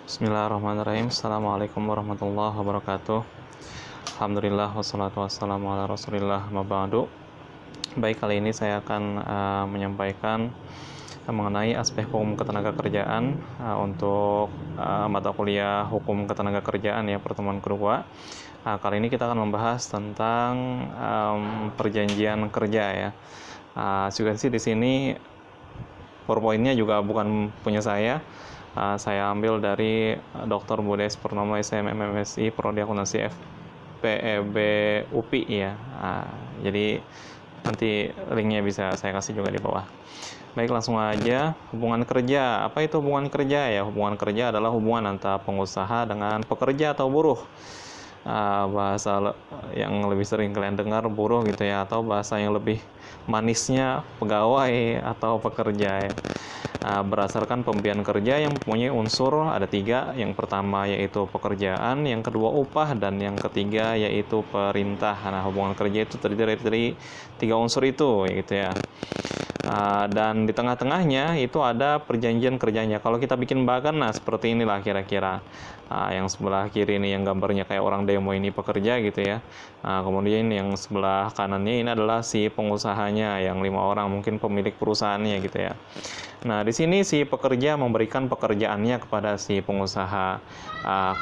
Bismillahirrahmanirrahim. Assalamualaikum warahmatullahi wabarakatuh. Alhamdulillah wassalatu wassalamu ala rasulillah ma ba'du. Baik, kali ini saya akan menyampaikan mengenai aspek hukum ketenagakerjaan untuk mata kuliah hukum ketenagakerjaan ya, pertemuan kedua. Kali ini kita akan membahas tentang perjanjian kerja ya. Juga di sini PowerPoint-nya juga bukan punya saya ambil dari Dr. Budes Purnomo SMM MSI Prodi Akuntansi FPEB UPI ya. Jadi nanti linknya bisa saya kasih juga di bawah. Baik, langsung aja. Hubungan kerja. Apa itu hubungan kerja ya? Hubungan kerja adalah hubungan antara pengusaha dengan pekerja atau buruh. Bahasa yang lebih sering kalian dengar buruh gitu ya, atau bahasa yang lebih manisnya pegawai atau pekerja ya. Berdasarkan pemberian kerja yang mempunyai unsur ada 3. Yang pertama yaitu pekerjaan, yang kedua upah, dan yang ketiga yaitu perintah. Nah, hubungan kerja itu terdiri dari 3 unsur itu gitu ya. Dan di tengah-tengahnya itu ada perjanjian kerjanya. Kalau kita bikin bagan, nah seperti inilah kira-kira. Yang sebelah kiri ini yang gambarnya kayak orang demo, ini pekerja gitu ya. Kemudian yang sebelah kanannya ini adalah si pengusahanya yang 5 orang, mungkin pemilik perusahaannya gitu ya. Nah, di sini si pekerja memberikan pekerjaannya kepada si pengusaha.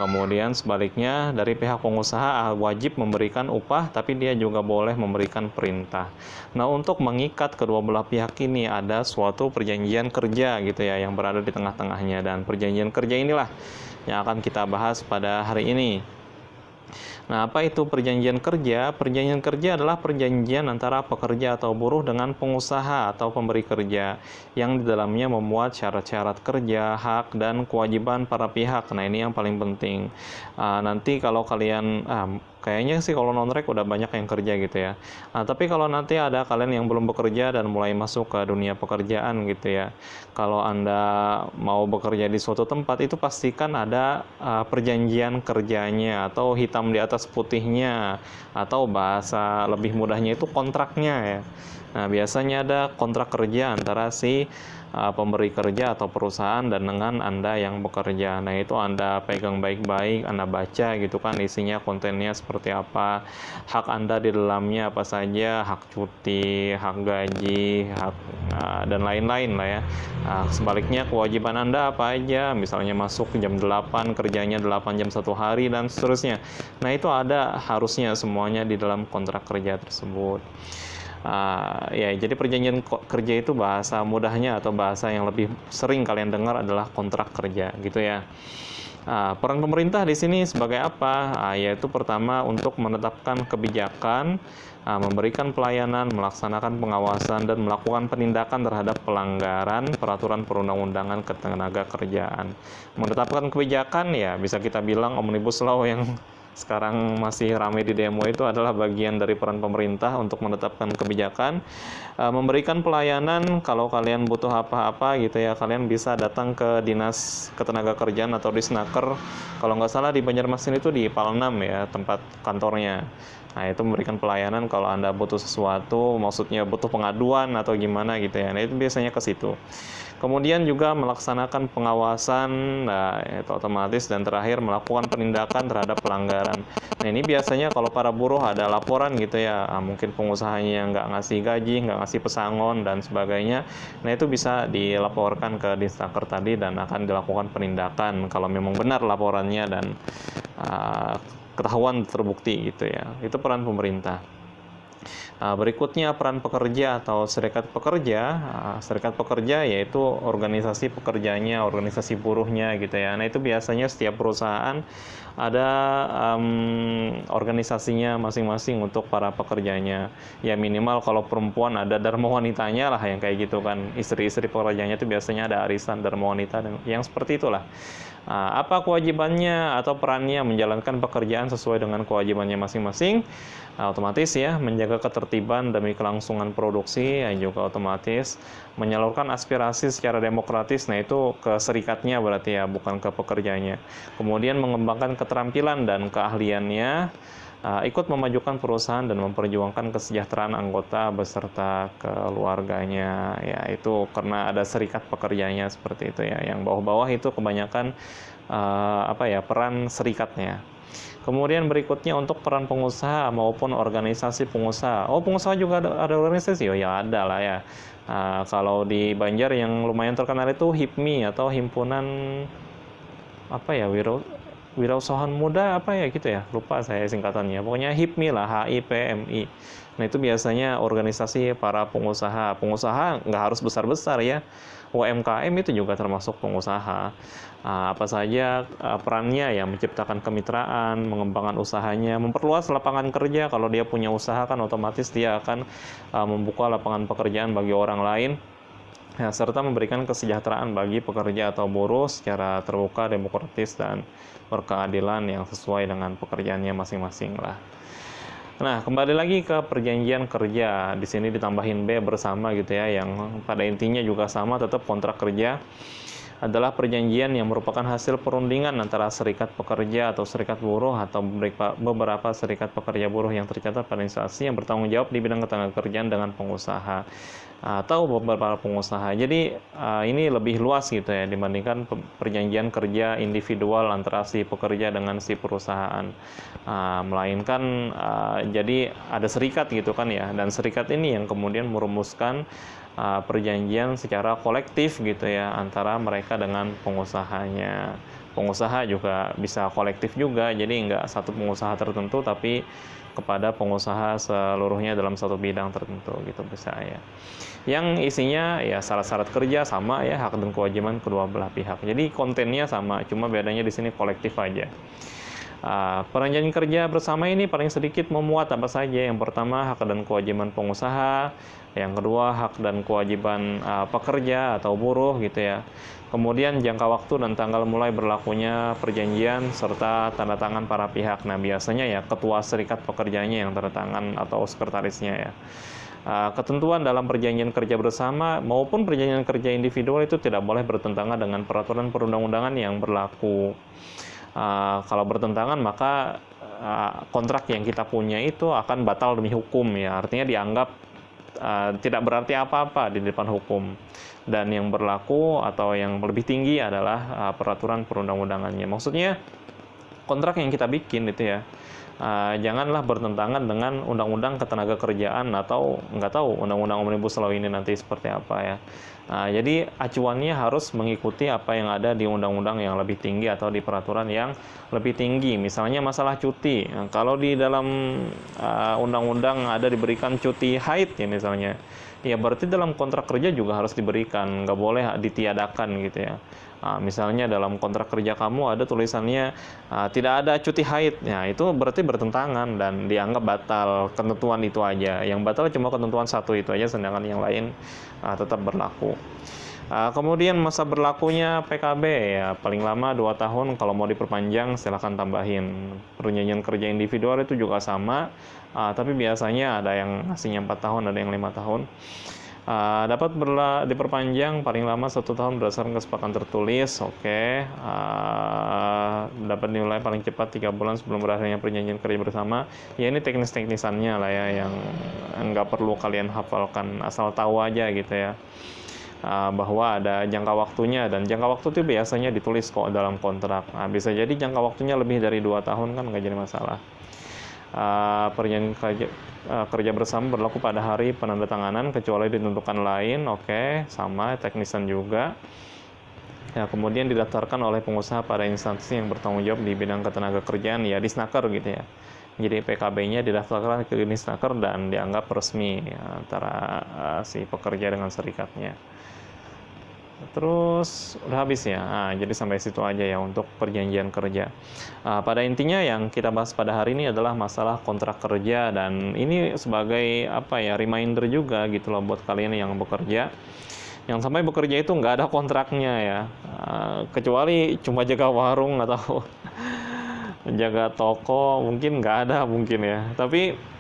Kemudian sebaliknya dari pihak pengusaha wajib memberikan upah, tapi dia juga boleh memberikan perintah. Nah, untuk mengikat kedua belah pihak ini ada suatu perjanjian kerja gitu ya yang berada di tengah-tengahnya, dan perjanjian kerja inilah yang akan kita bahas pada hari ini. Nah, apa itu perjanjian kerja? Perjanjian kerja adalah perjanjian antara pekerja atau buruh dengan pengusaha atau pemberi kerja yang di dalamnya memuat syarat-syarat kerja, hak, dan kewajiban para pihak. Nah, ini yang paling penting. Nanti kalau kalian kayaknya sih kalau non-rek udah banyak yang kerja gitu ya. Tapi kalau nanti ada kalian yang belum bekerja dan mulai masuk ke dunia pekerjaan gitu ya, kalau Anda mau bekerja di suatu tempat, itu pastikan ada perjanjian kerjanya atau hitam di atas putihnya, atau bahasa lebih mudahnya itu kontraknya ya. Nah, biasanya ada kontrak kerja antara si pemberi kerja atau perusahaan dan dengan Anda yang bekerja. Nah, itu Anda pegang baik-baik, Anda baca gitu kan isinya, kontennya seperti apa, hak Anda di dalamnya apa saja, hak cuti, hak gaji, hak dan lain-lain lah ya. Sebaliknya kewajiban Anda apa aja, misalnya masuk jam 8, kerjanya 8 jam 1 hari, dan seterusnya. Nah, itu ada harusnya semuanya di dalam kontrak kerja tersebut. Ya, jadi perjanjian kerja itu bahasa mudahnya atau bahasa yang lebih sering kalian dengar adalah kontrak kerja gitu ya. Peran pemerintah di sini sebagai apa? Yaitu pertama untuk menetapkan kebijakan, memberikan pelayanan, melaksanakan pengawasan, dan melakukan penindakan terhadap pelanggaran peraturan perundang-undangan ketenagakerjaan. Menetapkan kebijakan ya bisa kita bilang Omnibus Law yang sekarang masih ramai di demo itu adalah bagian dari peran pemerintah untuk menetapkan kebijakan. Memberikan pelayanan, kalau kalian butuh apa-apa gitu ya, kalian bisa datang ke Dinas Ketenagakerjaan atau Disnaker. Kalau nggak salah di Banjarmasin itu di Palnam ya tempat kantornya. Nah, itu memberikan pelayanan kalau Anda butuh sesuatu, maksudnya butuh pengaduan atau gimana gitu ya. Nah, itu biasanya ke situ. Kemudian juga melaksanakan pengawasan, nah itu otomatis, dan terakhir melakukan penindakan terhadap pelanggaran. Nah, ini biasanya kalau para buruh ada laporan gitu ya, mungkin pengusahanya nggak ngasih gaji, nggak ngasih pesangon, dan sebagainya. Nah, itu bisa dilaporkan ke Disnaker tadi dan akan dilakukan penindakan kalau memang benar laporannya dan ketahuan terbukti gitu ya. Itu peran pemerintah. Berikutnya peran pekerja atau serikat pekerja. Serikat pekerja yaitu organisasi pekerjanya, organisasi buruhnya gitu ya. Nah, itu biasanya setiap perusahaan ada organisasinya masing-masing untuk para pekerjanya. Ya minimal kalau perempuan ada dharma wanitanya lah yang kayak gitu kan. Istri-istri pekerjanya itu biasanya ada arisan dharma wanita dan yang seperti itulah. Apa kewajibannya atau perannya menjalankan pekerjaan sesuai dengan kewajibannya masing-masing. Otomatis ya menjaga ketertiban demi kelangsungan produksi, yang juga otomatis menyalurkan aspirasi secara demokratis. Nah, itu ke serikatnya berarti ya, bukan ke pekerjanya. Kemudian mengembangkan keterampilan dan keahliannya, ikut memajukan perusahaan dan memperjuangkan kesejahteraan anggota beserta keluarganya. Ya, itu karena ada serikat pekerjanya seperti itu ya. Yang bawah-bawah itu kebanyakan peran serikatnya. Kemudian berikutnya untuk peran pengusaha maupun organisasi pengusaha. Oh, pengusaha juga ada organisasi? Oh ya, ada lah ya. Kalau di Banjar yang lumayan terkenal itu HIPMI atau himpunan wirausahaan muda gitu ya, lupa saya singkatannya, pokoknya HIPMI lah, HIPMI. Nah, itu biasanya organisasi para pengusaha nggak harus besar-besar ya, UMKM itu juga termasuk pengusaha. Apa saja perannya ya, menciptakan kemitraan, mengembangkan usahanya, memperluas lapangan kerja. Kalau dia punya usaha kan otomatis dia akan membuka lapangan pekerjaan bagi orang lain. Ya, serta memberikan kesejahteraan bagi pekerja atau buruh secara terbuka, demokratis, dan berkeadilan yang sesuai dengan pekerjaannya masing-masing lah. Nah, kembali lagi ke perjanjian kerja. Di sini ditambahin B bersama gitu ya, yang pada intinya juga sama, tetap kontrak kerja adalah perjanjian yang merupakan hasil perundingan antara serikat pekerja atau serikat buruh atau beberapa serikat pekerja buruh yang tercatat pada instansi yang bertanggung jawab di bidang ketenagakerjaan dengan pengusaha atau beberapa pengusaha. Jadi ini lebih luas gitu ya dibandingkan perjanjian kerja individual antara si pekerja dengan si perusahaan. Melainkan jadi ada serikat gitu kan ya, dan serikat ini yang kemudian merumuskan perjanjian secara kolektif gitu ya antara mereka dengan pengusahanya. Pengusaha juga bisa kolektif juga, jadi nggak satu pengusaha tertentu tapi kepada pengusaha seluruhnya dalam satu bidang tertentu gitu bisa ya. Yang isinya ya syarat-syarat kerja sama ya, hak dan kewajiban kedua belah pihak. Jadi kontennya sama, cuma bedanya di sini kolektif aja. Perjanjian kerja bersama ini paling sedikit memuat apa saja. Yang pertama, hak dan kewajiban pengusaha. Yang kedua, hak dan kewajiban pekerja atau buruh gitu ya. Kemudian jangka waktu dan tanggal mulai berlakunya perjanjian serta tanda tangan para pihak. Nah, biasanya ya ketua serikat pekerjanya yang tanda tangan atau sekretarisnya ya. Ketentuan dalam perjanjian kerja bersama maupun perjanjian kerja individual itu tidak boleh bertentangan dengan peraturan perundang-undangan yang berlaku. Kalau bertentangan maka kontrak yang kita punya itu akan batal demi hukum ya, artinya dianggap tidak berarti apa-apa di depan hukum, dan yang berlaku atau yang lebih tinggi adalah peraturan perundang-undangannya. Maksudnya kontrak yang kita bikin itu ya janganlah bertentangan dengan undang-undang ketenagakerjaan atau nggak tahu undang-undang omnibus law ini nanti seperti apa ya. Jadi acuannya harus mengikuti apa yang ada di undang-undang yang lebih tinggi atau di peraturan yang lebih tinggi. Misalnya masalah cuti. Nah, kalau di dalam undang-undang ada diberikan cuti haid ya misalnya, ya berarti dalam kontrak kerja juga harus diberikan, nggak boleh ditiadakan gitu ya. Misalnya dalam kontrak kerja kamu ada tulisannya tidak ada cuti haid, ya itu berarti bertentangan dan dianggap batal ketentuan itu aja. Yang batal cuma ketentuan satu itu aja, sedangkan yang lain tetap berlaku. Kemudian masa berlakunya PKB ya paling lama 2 tahun, kalau mau diperpanjang silahkan tambahin. Perjanjian kerja individual itu juga sama, tapi biasanya ada yang ngasihnya 4 tahun, ada yang 5 tahun. Dapat diperpanjang paling lama 1 tahun berdasarkan kesepakatan tertulis. Dapat dinilai paling cepat 3 bulan sebelum berakhirnya perjanjian kerja bersama. Ya ini teknis-teknisannya lah ya, yang nggak perlu kalian hafalkan, asal tahu aja gitu ya, bahwa ada jangka waktunya, dan jangka waktu itu biasanya ditulis kok dalam kontrak. Bisa jadi jangka waktunya lebih dari 2 tahun kan nggak jadi masalah. Perjanjian kerja bersama berlaku pada hari penandatanganan kecuali ditentukan lain. Sama teknisan juga ya. Kemudian didaftarkan oleh pengusaha pada instansi yang bertanggung jawab di bidang ketenagakerjaan ya, Disnaker gitu ya. Jadi PKB-nya didaftarkan ke Disnaker dan dianggap resmi ya, antara si pekerja dengan serikatnya. Terus udah habis ya. Jadi sampai situ aja ya untuk perjanjian kerja. Pada intinya yang kita bahas pada hari ini adalah masalah kontrak kerja, dan ini sebagai reminder juga gitu loh buat kalian yang bekerja. Yang sampai bekerja itu nggak ada kontraknya ya, kecuali cuma jaga warung atau jaga toko, mungkin nggak ada mungkin ya. Tapi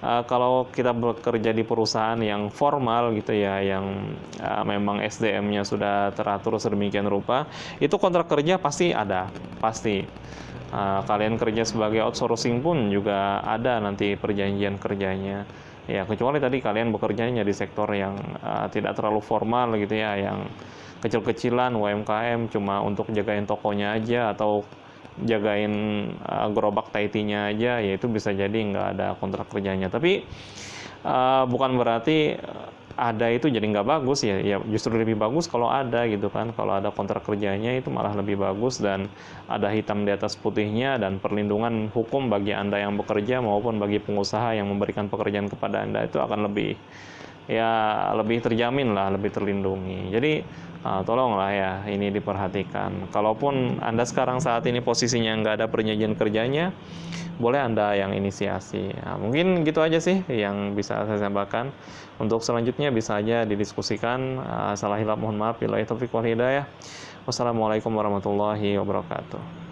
kalau kita bekerja di perusahaan yang formal gitu ya, yang memang SDM-nya sudah teratur sedemikian rupa, itu kontrak kerja pasti ada, pasti. Kalian kerja sebagai outsourcing pun juga ada nanti perjanjian kerjanya. Ya, kecuali tadi kalian bekerjanya di sektor yang tidak terlalu formal gitu ya, yang kecil-kecilan, UMKM, cuma untuk jagain tokonya aja atau jagain gerobak Taitinya aja, ya itu bisa jadi nggak ada kontrak kerjanya. Tapi bukan berarti ada itu jadi nggak bagus ya, ya justru lebih bagus kalau ada gitu kan, kalau ada kontrak kerjanya itu malah lebih bagus dan ada hitam di atas putihnya dan perlindungan hukum bagi Anda yang bekerja maupun bagi pengusaha yang memberikan pekerjaan kepada Anda itu akan lebih lebih terjamin lah, lebih terlindungi. Jadi tolonglah ya ini diperhatikan. Kalaupun Anda sekarang saat ini posisinya nggak ada perjanjian kerjanya, boleh Anda yang inisiasi. Nah, mungkin gitu aja sih yang bisa saya sampaikan. Untuk selanjutnya bisa aja didiskusikan. Salah hilap mohon maaf. Billahi taufiq wal hidayah. Wassalamualaikum warahmatullahi wabarakatuh.